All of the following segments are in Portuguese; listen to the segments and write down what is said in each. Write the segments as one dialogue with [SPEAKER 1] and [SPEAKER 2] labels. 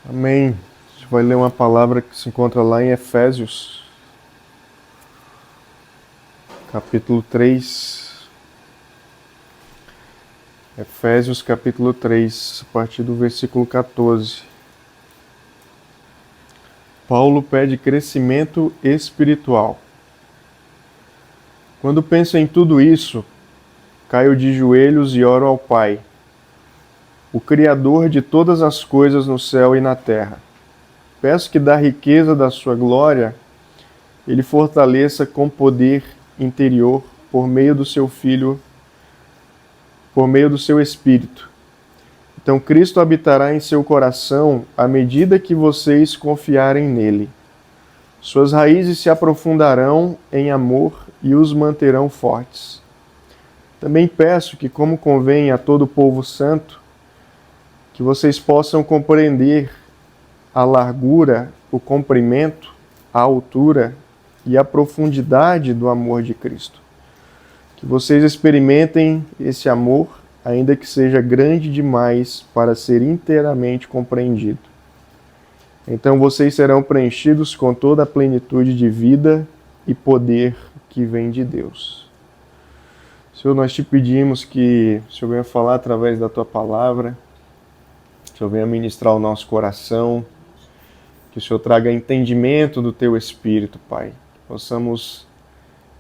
[SPEAKER 1] Amém. A gente vai ler uma palavra que se encontra lá em Efésios, capítulo 3. Efésios, capítulo 3, a partir do versículo 14. Paulo pede crescimento espiritual. Quando penso em tudo isso, caio de joelhos e oro ao Pai, o Criador de todas as coisas no céu e na terra. Peço que da riqueza da sua glória, Ele fortaleça com poder interior por meio do seu Filho, por meio do seu Espírito. Então Cristo habitará em seu coração à medida que vocês confiarem nele. Suas raízes se aprofundarão em amor e os manterão fortes. Também peço que, como convém a todo o povo santo, que vocês possam compreender a largura, o comprimento, a altura e a profundidade do amor de Cristo. Que vocês experimentem esse amor, ainda que seja grande demais para ser inteiramente compreendido. Então vocês serão preenchidos com toda a plenitude de vida e poder que vem de Deus. Senhor, nós te pedimos que o Senhor venha falar através da tua palavra, que o Senhor venha ministrar o nosso coração, que o Senhor traga entendimento do teu Espírito, Pai. Que possamos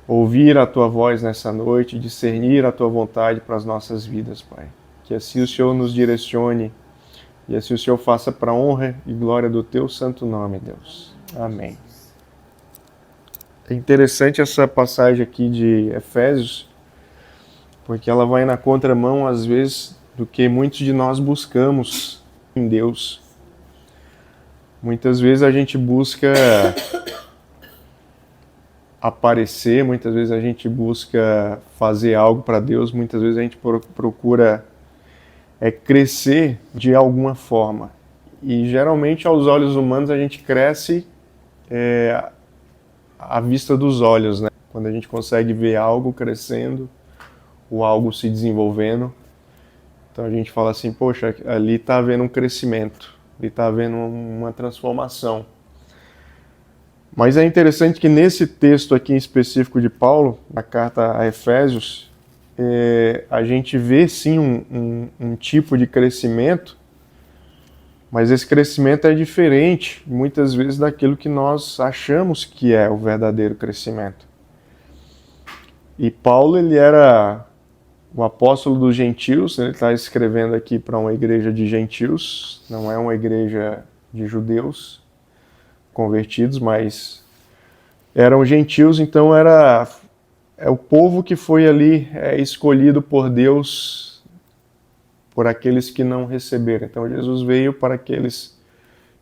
[SPEAKER 1] ouvir a tua voz nessa noite, discernir a tua vontade para as nossas vidas, Pai. Que assim o Senhor nos direcione e assim o Senhor faça para a honra e glória do teu santo nome, Deus. Amém. É interessante essa passagem aqui de Efésios, porque ela vai na contramão, às vezes, do que muitos de nós buscamos em Deus. Muitas vezes a gente busca aparecer, muitas vezes a gente busca fazer algo para Deus, muitas vezes a gente procura crescer de alguma forma. E geralmente aos olhos humanos a gente cresce à vista dos olhos, né? Quando a gente consegue ver algo crescendo, ou algo se desenvolvendo, então a gente fala assim, poxa, ali está havendo um crescimento, ali está havendo uma transformação. Mas é interessante que nesse texto aqui em específico de Paulo, na carta a Efésios, a gente vê sim um tipo de crescimento, mas esse crescimento é diferente, muitas vezes, daquilo que nós achamos que é o verdadeiro crescimento. E Paulo, ele era o apóstolo dos gentios, ele está escrevendo aqui para uma igreja de gentios, não é uma igreja de judeus convertidos, mas eram gentios, então é o povo que foi ali escolhido por Deus, por aqueles que não receberam. Então Jesus veio para aqueles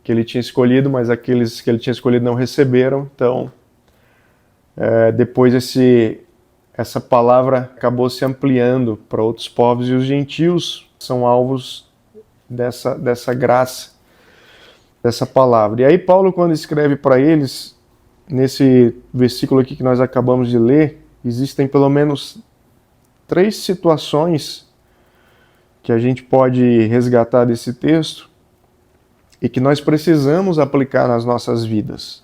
[SPEAKER 1] que ele tinha escolhido, mas aqueles que ele tinha escolhido não receberam. Então depois essa palavra acabou se ampliando para outros povos, e os gentios são alvos dessa graça, dessa palavra. E aí Paulo, quando escreve para eles, nesse versículo aqui que nós acabamos de ler, existem pelo menos 3 situações que a gente pode resgatar desse texto e que nós precisamos aplicar nas nossas vidas.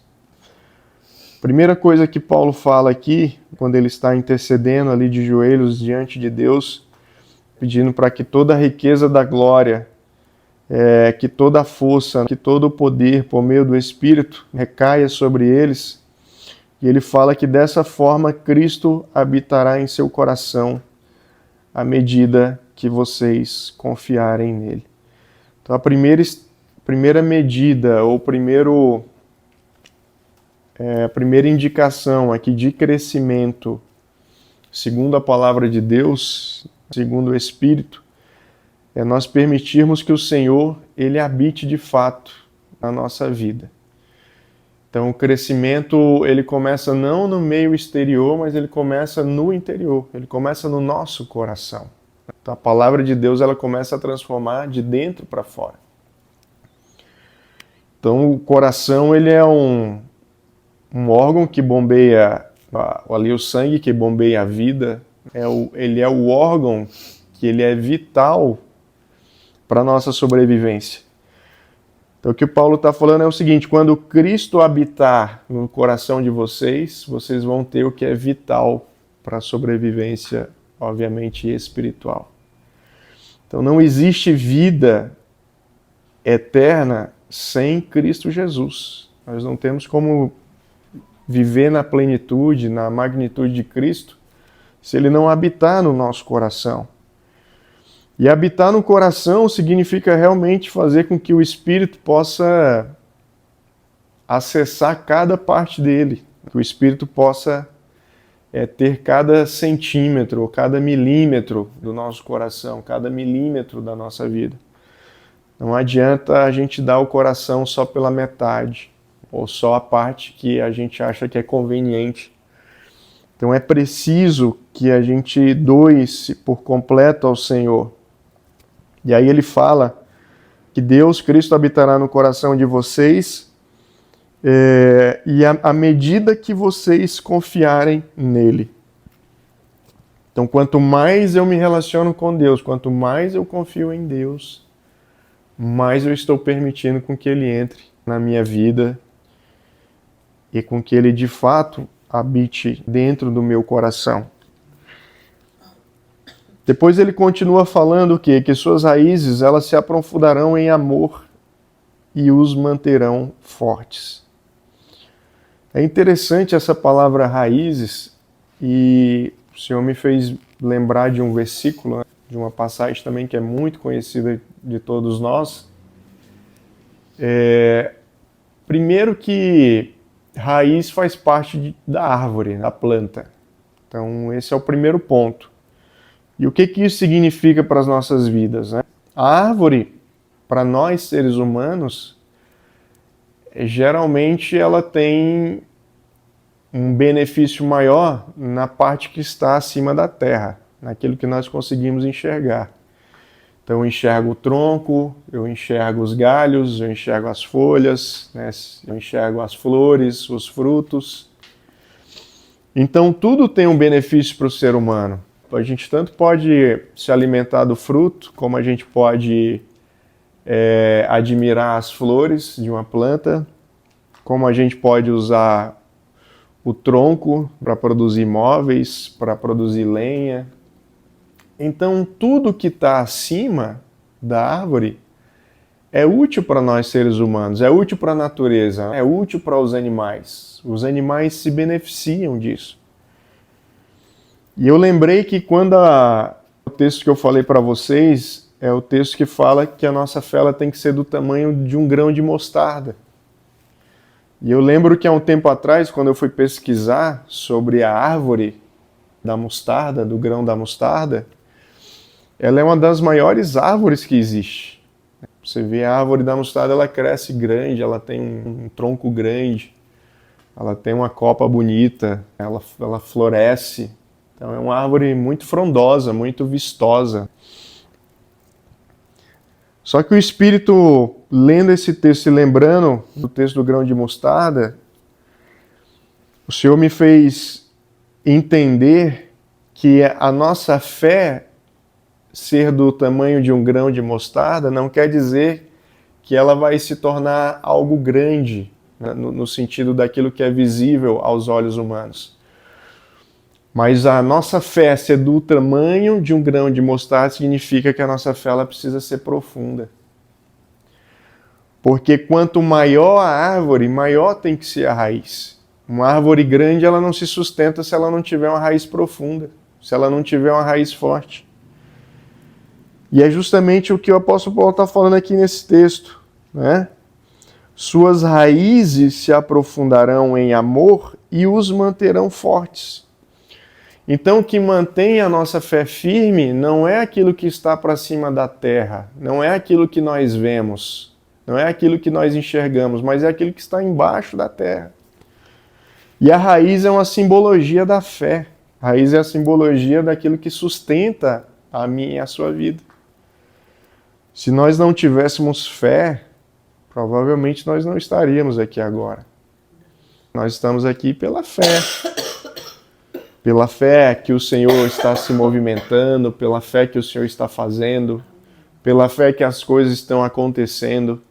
[SPEAKER 1] Primeira coisa que Paulo fala aqui, quando ele está intercedendo ali de joelhos diante de Deus, pedindo para que toda a riqueza da glória, que toda a força, que todo o poder por meio do Espírito recaia sobre eles. E ele fala que dessa forma Cristo habitará em seu coração à medida que vocês confiarem nele. Então a primeira medida, ou a primeira indicação aqui de crescimento, segundo a palavra de Deus, segundo o Espírito, é nós permitirmos que o Senhor, ele habite de fato na nossa vida. Então o crescimento, ele começa não no meio exterior, mas ele começa no interior, ele começa no nosso coração. Então a palavra de Deus, ela começa a transformar de dentro para fora. Então o coração, ele é um órgão que bombeia ali o sangue, que bombeia a vida. Ele é o órgão que ele é vital para a nossa sobrevivência. Então o que o Paulo está falando é o seguinte: quando Cristo habitar no coração de vocês, vocês vão ter o que é vital para a sobrevivência, obviamente, espiritual. Então não existe vida eterna sem Cristo Jesus. Nós não temos como viver na plenitude, na magnitude de Cristo, se Ele não habitar no nosso coração. E habitar no coração significa realmente fazer com que o Espírito possa acessar cada parte dele, que o Espírito possa ter cada centímetro, cada milímetro do nosso coração, cada milímetro da nossa vida. Não adianta a gente dar o coração só pela metade, ou só a parte que a gente acha que é conveniente. Então é preciso que a gente doe-se por completo ao Senhor. E aí ele fala que Deus, Cristo, habitará no coração de vocês, e à medida que vocês confiarem nele. Então, quanto mais eu me relaciono com Deus, quanto mais eu confio em Deus, mais eu estou permitindo com que Ele entre na minha vida e com que Ele, de fato, habite dentro do meu coração. Depois ele continua falando o quê? Que suas raízes elas se aprofundarão em amor e os manterão fortes. É interessante essa palavra raízes, e o Senhor me fez lembrar de um versículo, de uma passagem também que é muito conhecida de todos nós. Primeiro que raiz faz parte da árvore, da planta. Então esse é o primeiro ponto. E o que isso significa para as nossas vidas, né? A árvore, para nós seres humanos, geralmente ela tem um benefício maior na parte que está acima da terra, naquilo que nós conseguimos enxergar. Então eu enxergo o tronco, eu enxergo os galhos, eu enxergo as folhas, né? Eu enxergo as flores, os frutos. Então tudo tem um benefício para o ser humano. A gente tanto pode se alimentar do fruto, como a gente pode admirar as flores de uma planta, como a gente pode usar o tronco para produzir móveis, para produzir lenha. Então, tudo que está acima da árvore é útil para nós seres humanos, é útil para a natureza, é útil para os animais. Os animais se beneficiam disso. E eu lembrei que quando o texto que eu falei para vocês é o texto que fala que a nossa fé ela tem que ser do tamanho de um grão de mostarda. E eu lembro que há um tempo atrás, quando eu fui pesquisar sobre a árvore da mostarda, do grão da mostarda, ela é uma das maiores árvores que existe. Você vê a árvore da mostarda, ela cresce grande, ela tem um tronco grande, ela tem uma copa bonita, ela floresce. Então é uma árvore muito frondosa, muito vistosa. Só que o Espírito, lendo esse texto e lembrando do texto do grão de mostarda, o Senhor me fez entender que a nossa fé ser do tamanho de um grão de mostarda não quer dizer que ela vai se tornar algo grande, né, no sentido daquilo que é visível aos olhos humanos. Mas a nossa fé ser do tamanho de um grão de mostarda significa que a nossa fé ela precisa ser profunda. Porque quanto maior a árvore, maior tem que ser a raiz. Uma árvore grande ela não se sustenta se ela não tiver uma raiz profunda, se ela não tiver uma raiz forte. E é justamente o que o apóstolo Paulo está falando aqui nesse texto, né? Suas raízes se aprofundarão em amor e os manterão fortes. Então, o que mantém a nossa fé firme não é aquilo que está para cima da terra, não é aquilo que nós vemos, não é aquilo que nós enxergamos, mas é aquilo que está embaixo da terra. E a raiz é uma simbologia da fé. A raiz é a simbologia daquilo que sustenta a minha e a sua vida. Se nós não tivéssemos fé, provavelmente nós não estaríamos aqui agora. Nós estamos aqui pela fé. Pela fé que o Senhor está se movimentando, pela fé que o Senhor está fazendo, pela fé que as coisas estão acontecendo.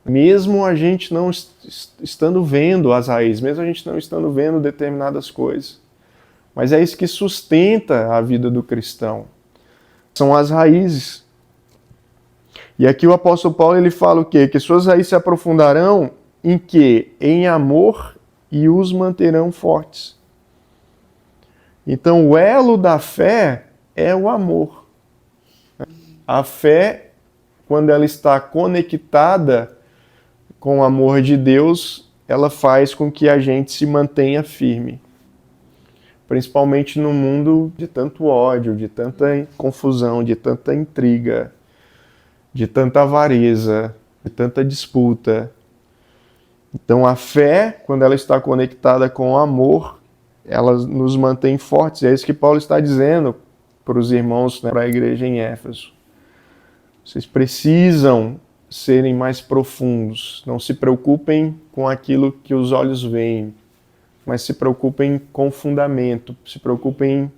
[SPEAKER 1] Mesmo a gente não estando vendo as raízes, mesmo a gente não estando vendo determinadas coisas. Mas é isso que sustenta a vida do cristão. São as raízes. E aqui o apóstolo Paulo ele fala o quê? Que suas raízes se aprofundarão em quê? Em amor e os manterão fortes. Então o elo da fé é o amor. A fé, quando ela está conectada com o amor de Deus, ela faz com que a gente se mantenha firme. Principalmente no mundo de tanto ódio, de tanta confusão, de tanta intriga, de tanta avareza, de tanta disputa. Então a fé, quando ela está conectada com o amor, ela nos mantém fortes. É isso que Paulo está dizendo para os irmãos, né, para a igreja em Éfeso. Vocês precisam serem mais profundos. Não se preocupem com aquilo que os olhos veem, mas se preocupem com o fundamento, se preocupem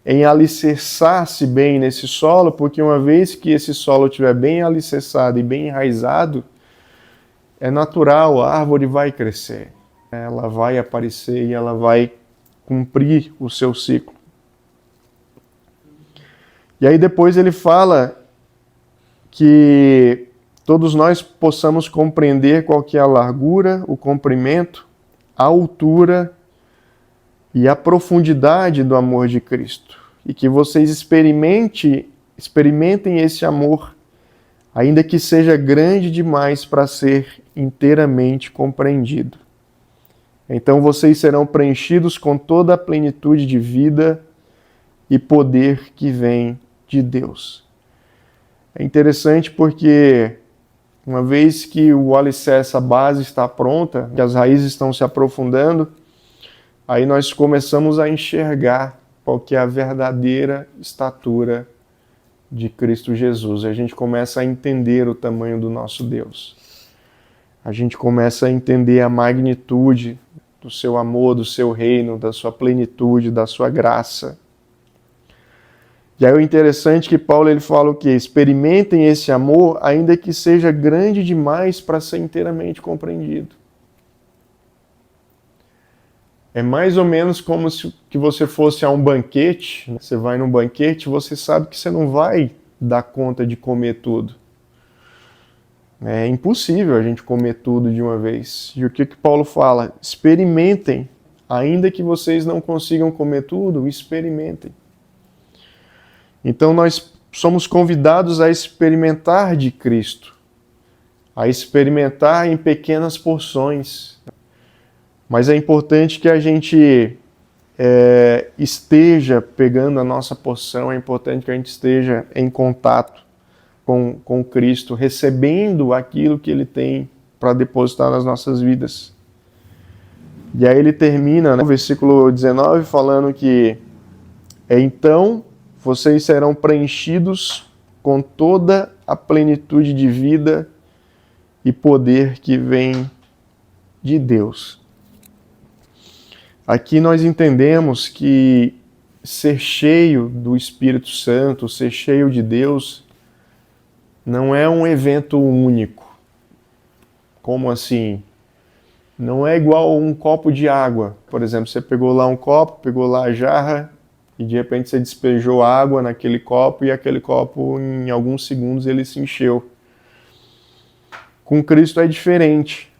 [SPEAKER 1] em alicerçar-se bem nesse solo, porque uma vez que esse solo estiver bem alicerçado e bem enraizado, é natural, a árvore vai crescer, ela vai aparecer e ela vai cumprir o seu ciclo. E aí depois ele fala que todos nós possamos compreender qual que é a largura, o comprimento, a altura e a profundidade do amor de Cristo. E que vocês experimentem esse amor, ainda que seja grande demais para ser inteiramente compreendido. Então vocês serão preenchidos com toda a plenitude de vida e poder que vem de Deus. É interessante porque uma vez que o alicerce, a base está pronta, que as raízes estão se aprofundando, aí nós começamos a enxergar qual que é a verdadeira estatura de Cristo Jesus. A gente começa a entender o tamanho do nosso Deus. A gente começa a entender a magnitude do seu amor, do seu reino, da sua plenitude, da sua graça. E aí o interessante é que Paulo ele fala o quê? Experimentem esse amor, ainda que seja grande demais para ser inteiramente compreendido. É mais ou menos como se que você fosse a um banquete, né? Você vai num banquete, você sabe que você não vai dar conta de comer tudo. É impossível a gente comer tudo de uma vez. E o que Paulo fala? Experimentem, ainda que vocês não consigam comer tudo, experimentem. Então nós somos convidados a experimentar de Cristo, a experimentar em pequenas porções. Mas é importante que a gente esteja pegando a nossa porção, é importante que a gente esteja em contato com Cristo, recebendo aquilo que Ele tem para depositar nas nossas vidas. E aí ele termina, né, no versículo 19, falando que então vocês serão preenchidos com toda a plenitude de vida e poder que vem de Deus. Aqui nós entendemos que ser cheio do Espírito Santo, ser cheio de Deus, não é um evento único. Como assim? Não é igual um copo de água. Por exemplo, você pegou lá um copo, pegou lá a jarra, e de repente você despejou água naquele copo e aquele copo, em alguns segundos, ele se encheu. Com Cristo é diferente.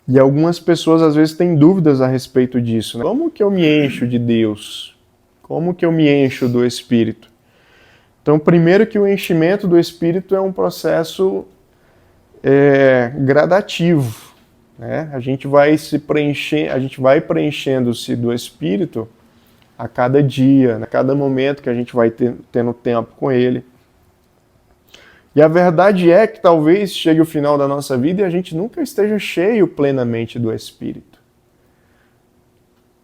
[SPEAKER 1] E algumas pessoas às vezes têm dúvidas a respeito disso, né? Como que eu me encho de Deus? Como que eu me encho do Espírito? Então, primeiro que o enchimento do Espírito é um processo gradativo, né? A gente vai preenchendo-se do Espírito a cada dia, a cada momento que a gente vai tendo tempo com Ele. E a verdade é que talvez chegue o final da nossa vida e a gente nunca esteja cheio plenamente do Espírito.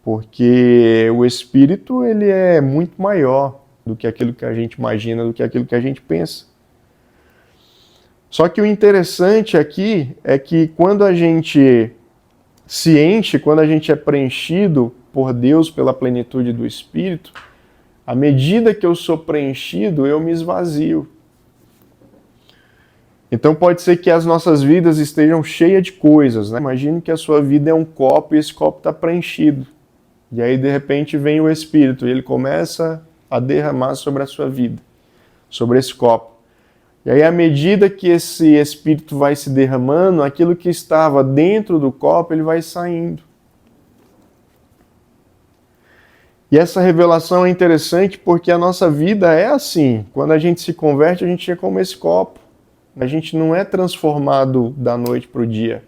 [SPEAKER 1] Porque o Espírito ele é muito maior do que aquilo que a gente imagina, do que aquilo que a gente pensa. Só que o interessante aqui é que quando a gente se enche, quando a gente é preenchido por Deus, pela plenitude do Espírito, à medida que eu sou preenchido, eu me esvazio. Então pode ser que as nossas vidas estejam cheias de coisas, né? Imagine que a sua vida é um copo e esse copo está preenchido. E aí de repente vem o Espírito e ele começa a derramar sobre a sua vida, sobre esse copo. E aí à medida que esse Espírito vai se derramando, aquilo que estava dentro do copo, ele vai saindo. E essa revelação é interessante porque a nossa vida é assim. Quando a gente se converte, a gente é como esse copo. A gente não é transformado da noite para o dia.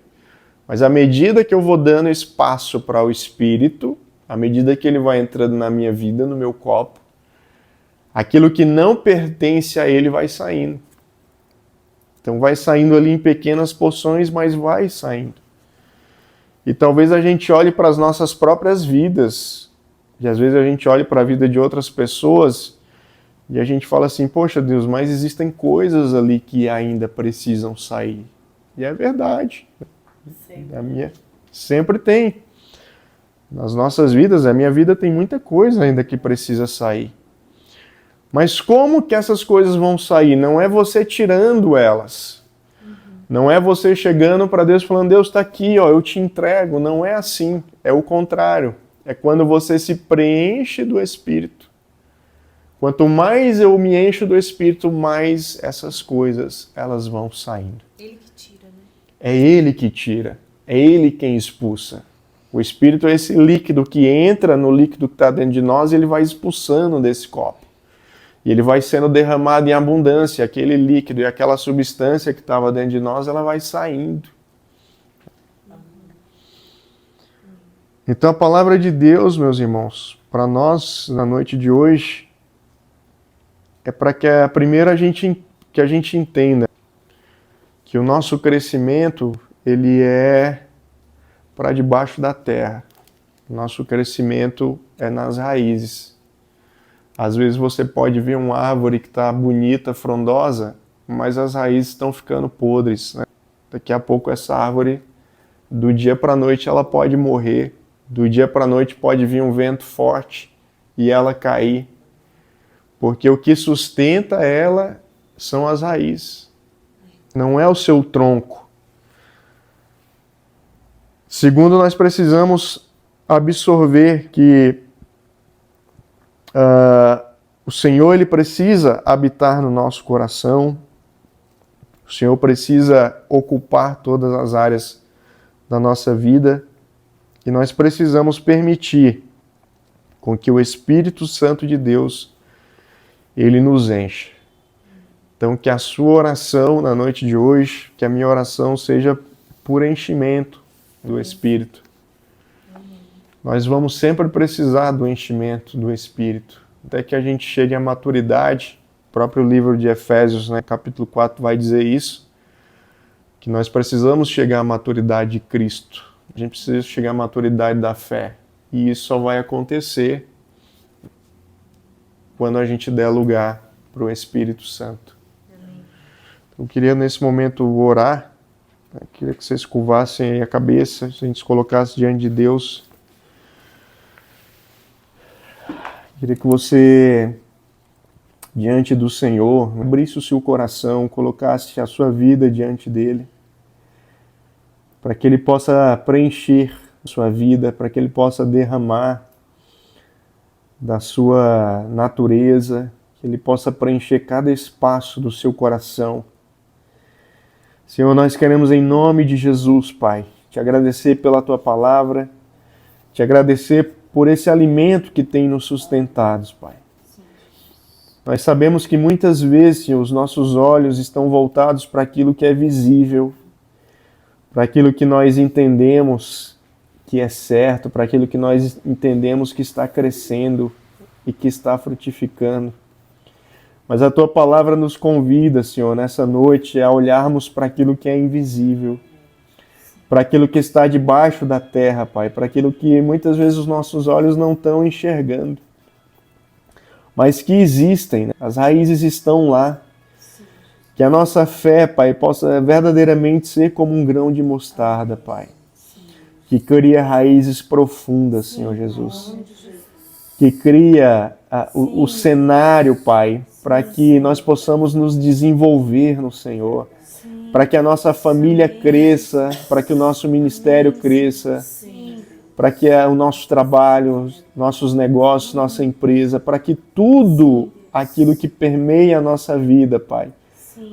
[SPEAKER 1] Mas à medida que eu vou dando espaço para o Espírito, à medida que ele vai entrando na minha vida, no meu copo, aquilo que não pertence a ele vai saindo. Então vai saindo ali em pequenas porções, mas vai saindo. E talvez a gente olhe para as nossas próprias vidas, e às vezes a gente olha para a vida de outras pessoas, e a gente fala assim, poxa Deus, mas existem coisas ali que ainda precisam sair. E é verdade. Sempre tem. Nas nossas vidas, a minha vida tem muita coisa ainda que precisa sair. Mas como que essas coisas vão sair? Não é você tirando elas. Não é você chegando para Deus falando, Deus está aqui, ó, eu te entrego. Não é assim. É o contrário. É quando você se preenche do Espírito. Quanto mais eu me encho do Espírito, mais essas coisas, elas vão saindo.
[SPEAKER 2] Ele que tira, né?
[SPEAKER 1] É Ele que tira. É Ele quem expulsa. O Espírito é esse líquido que entra no líquido que está dentro de nós e ele vai expulsando desse copo. E ele vai sendo derramado em abundância. Aquele líquido e aquela substância que estava dentro de nós, ela vai saindo. Então a palavra de Deus, meus irmãos, para nós, na noite de hoje, é para que primeiro a gente entenda que o nosso crescimento, ele é para debaixo da terra. O nosso crescimento é nas raízes. Às vezes você pode ver uma árvore que está bonita, frondosa, mas as raízes estão ficando podres, né? Daqui a pouco essa árvore, do dia para a noite, ela pode morrer. Do dia para a noite pode vir um vento forte e ela cair. Porque o que sustenta ela são as raízes. Não é o seu tronco. Segundo, nós precisamos absorver que o Senhor ele precisa habitar no nosso coração. O Senhor precisa ocupar todas as áreas da nossa vida. E nós precisamos permitir com que o Espírito Santo de Deus ele nos enche. Então, que a sua oração na noite de hoje, que a minha oração seja por enchimento do Espírito. Nós vamos sempre precisar do enchimento do Espírito, até que a gente chegue à maturidade. O próprio livro de Efésios, né, capítulo 4, vai dizer isso, que nós precisamos chegar à maturidade de Cristo. A gente precisa chegar à maturidade da fé. E isso só vai acontecer quando a gente der lugar para o Espírito Santo. Eu queria nesse momento orar. Eu queria que vocês curvassem a cabeça, a gente se colocasse diante de Deus. Eu queria que você, diante do Senhor, abrisse o seu coração, colocasse a sua vida diante dele, para que ele possa preencher a sua vida, para que ele possa derramar da sua natureza, que ele possa preencher cada espaço do seu coração. Senhor, nós queremos em nome de Jesus, Pai, te agradecer pela tua palavra, te agradecer por esse alimento que tem nos sustentado, Pai. Nós sabemos que muitas vezes, Senhor, os nossos olhos estão voltados para aquilo que é visível, para aquilo que nós entendemos que é certo, para aquilo que nós entendemos que está crescendo e que está frutificando. Mas a tua palavra nos convida, Senhor, nessa noite a olharmos para aquilo que é invisível, para aquilo que está debaixo da terra, Pai, para aquilo que muitas vezes os nossos olhos não estão enxergando, mas que existem, né? As raízes estão lá. Que a nossa fé, Pai, possa verdadeiramente ser como um grão de mostarda, Pai. Que cria raízes profundas, Senhor Jesus. Que cria o cenário, Pai, para que nós possamos nos desenvolver no Senhor, para que a nossa família cresça, para que o nosso ministério cresça, para que o nosso trabalho, nossos negócios, nossa empresa, para que tudo aquilo que permeia a nossa vida, Pai,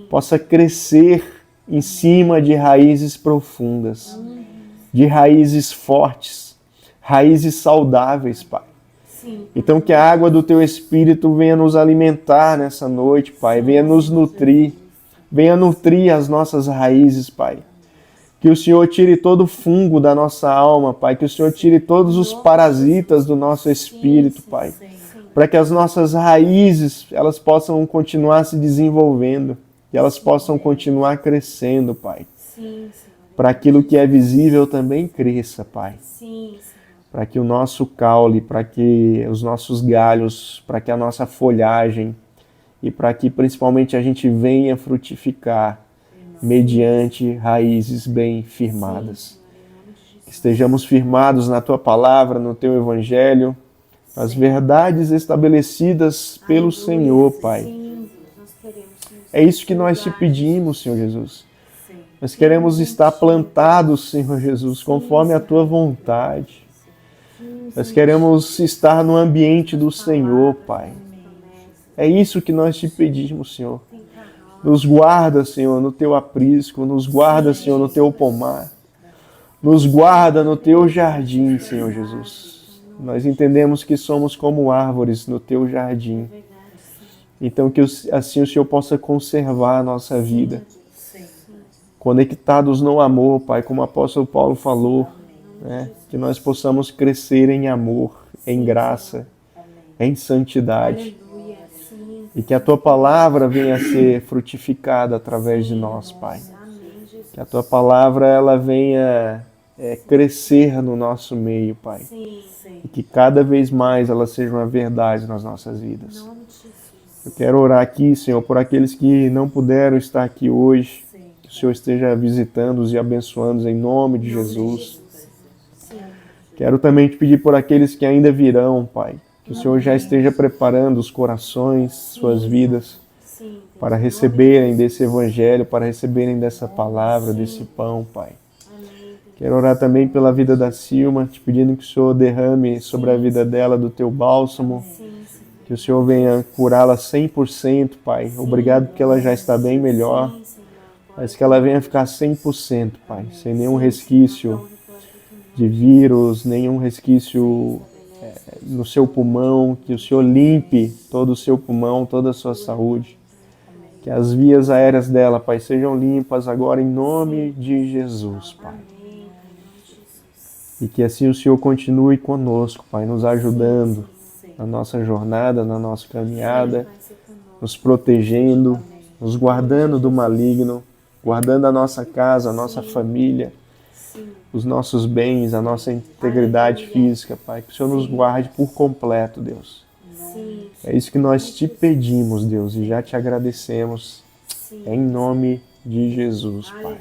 [SPEAKER 1] possa crescer em cima de raízes profundas, de raízes fortes, raízes saudáveis, Pai. Então que a água do Teu Espírito venha nos alimentar nessa noite, Pai, venha nos nutrir, venha nutrir as nossas raízes, Pai. Que o Senhor tire todo o fungo da nossa alma, Pai, que o Senhor tire todos os parasitas do nosso espírito, Pai, para que as nossas raízes, elas possam continuar se desenvolvendo, que elas possam continuar crescendo, Pai. Para aquilo que é visível também cresça, Pai. Para que o nosso caule, para que os nossos galhos, para que a nossa folhagem e para que principalmente a gente venha frutificar mediante raízes bem firmadas. Que estejamos firmados na Tua palavra, no Teu Evangelho, as verdades estabelecidas pelo Senhor, Pai. É isso que nós te pedimos, Senhor Jesus. Nós queremos estar plantados, Senhor Jesus, conforme a Tua vontade. Nós queremos estar no ambiente do Senhor, Pai. É isso que nós te pedimos, Senhor. Nos guarda, Senhor, no Teu aprisco. Nos guarda, Senhor, no Teu pomar. Nos guarda no Teu jardim, Senhor Jesus. Nós entendemos que somos como árvores no Teu jardim. Então que assim o Senhor possa conservar a nossa vida. Conectados no amor, Pai, como o apóstolo Paulo falou, né? Que nós possamos crescer em amor, em graça, em santidade. E que a Tua palavra venha a ser frutificada através de nós, Pai. Que a Tua palavra ela venha crescer no nosso meio, Pai. E que cada vez mais ela seja uma verdade nas nossas vidas. Eu quero orar aqui, Senhor, por aqueles que não puderam estar aqui hoje. Que o Senhor esteja visitando-os e abençoando-os em nome de Jesus. Quero também te pedir por aqueles que ainda virão, Pai. Que o Senhor já esteja preparando os corações, suas vidas, para receberem desse Evangelho, para receberem dessa palavra, desse pão, Pai. Quero orar também pela vida da Silma, te pedindo que o Senhor derrame sobre a vida dela do Teu bálsamo. Que o Senhor venha curá-la 100%, Pai. Obrigado porque ela já está bem melhor. Mas que ela venha ficar 100%, Pai. Sem nenhum resquício de vírus, nenhum resquício no seu pulmão. Que o Senhor limpe todo o seu pulmão, toda a sua saúde. Que as vias aéreas dela, Pai, sejam limpas agora em nome de Jesus, Pai. E que assim o Senhor continue conosco, Pai, nos ajudando na nossa jornada, na nossa caminhada, nos protegendo, nos guardando do maligno, guardando a nossa casa, a nossa família, os nossos bens, a nossa integridade física, Pai. Que o Senhor nos guarde por completo, Deus. É isso que nós te pedimos, Deus, e já te agradecemos em nome de Jesus, Pai.